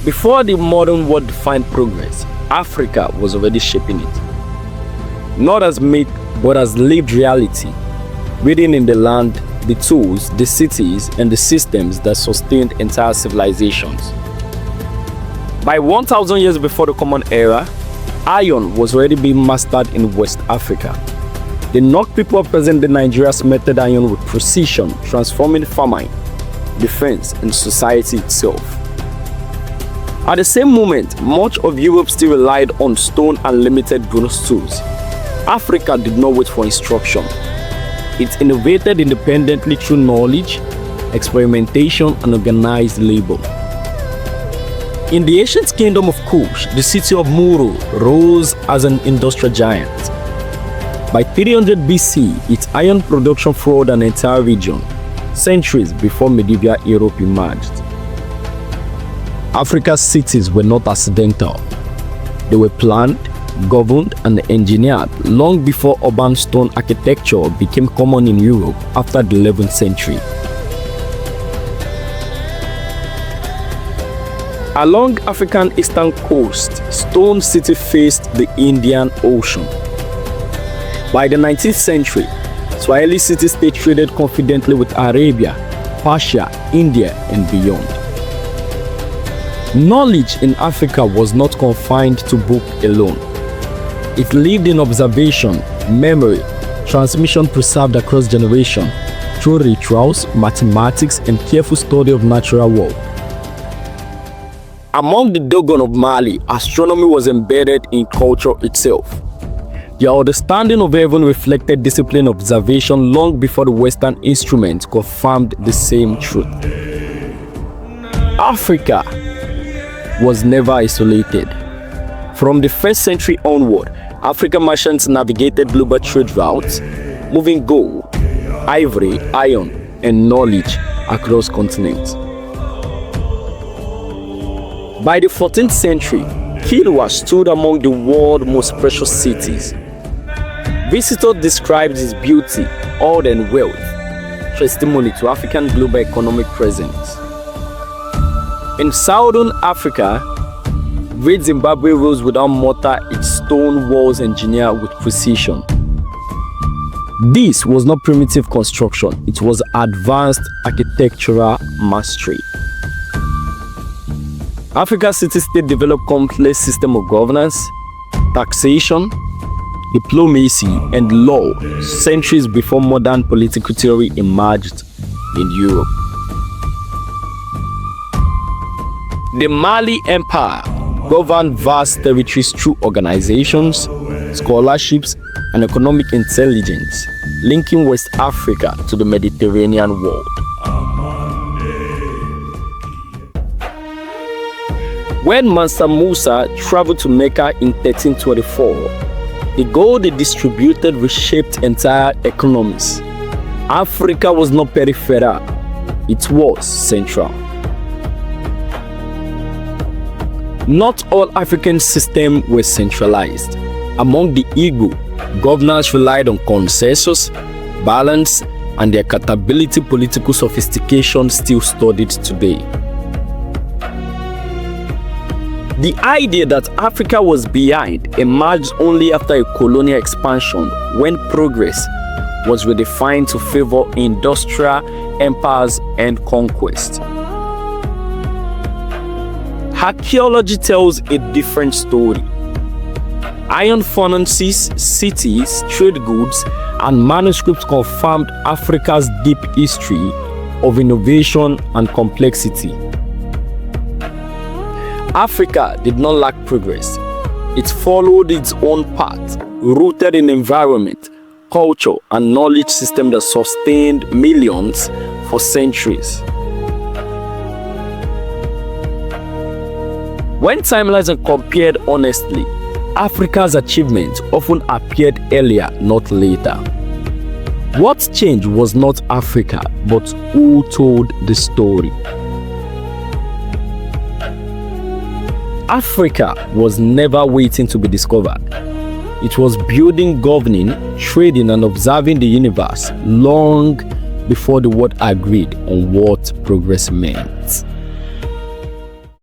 Before the modern world defined progress, Africa was already shaping it. Not as myth, but as lived reality, written in the land, the tools, the cities, and the systems that sustained entire civilizations. By 1000 years before the Common Era, iron was already being mastered in West Africa. The Nok people present-day Nigeria smelted iron with precision, transforming farming, defense, and society itself. At the same moment, much of Europe still relied on stone and limited bronze tools. Africa did not wait for instruction. It innovated independently through knowledge, experimentation, and organized labor. In the ancient kingdom of Kush, the city of Muro rose as an industrial giant. By 300 BC, its iron production flowed an entire region, centuries before medieval Europe emerged. Africa's cities were not accidental. They were planned, governed, and engineered long before urban stone architecture became common in Europe after the 11th century. Along African eastern coast, stone cities faced the Indian Ocean. By the 19th century, Swahili city-states traded confidently with Arabia, Persia, India, and beyond. Knowledge in Africa was not confined to book alone. It lived in observation, memory, transmission preserved across generations through rituals, mathematics, and careful study of natural world. Among the Dogon of Mali, astronomy was embedded in culture itself. Their understanding of heaven reflected disciplined observation long before the Western instruments confirmed the same truth. Africa was never isolated. From the 1st century onward, African merchants navigated global trade routes, moving gold, ivory, iron, and knowledge across continents. By the 14th century, Kilwa stood among the world's most precious cities. Visitors described its beauty, order, and wealth, testimony to African global economic presence. In southern Africa, Great Zimbabwe rose without mortar, its stone walls engineered with precision. This was not primitive construction, it was advanced architectural mastery. Africa's city-state developed complex systems of governance, taxation, diplomacy, and law centuries before modern political theory emerged in Europe. The Mali Empire governed vast territories through organizations, scholarships, and economic intelligence, linking West Africa to the Mediterranean world. When Mansa Musa traveled to Mecca in 1324, the gold they distributed reshaped entire economies. Africa was not peripheral, it was central. Not all African systems were centralized. Among the Igbo, governors relied on consensus, balance, and the accountability political sophistication still studied today. The idea that Africa was behind emerged only after a colonial expansion when progress was redefined to favor industrial empires and conquest. Archaeology tells a different story. Iron furnaces, cities, trade goods, and manuscripts confirmed Africa's deep history of innovation and complexity. Africa did not lack progress. It followed its own path, rooted in environment, culture, and knowledge system that sustained millions for centuries. When timelines are compared honestly, Africa's achievements often appeared earlier, not later. What changed was not Africa, but who told the story. Africa was never waiting to be discovered. It was building, governing, trading, and observing the universe long before the world agreed on what progress meant.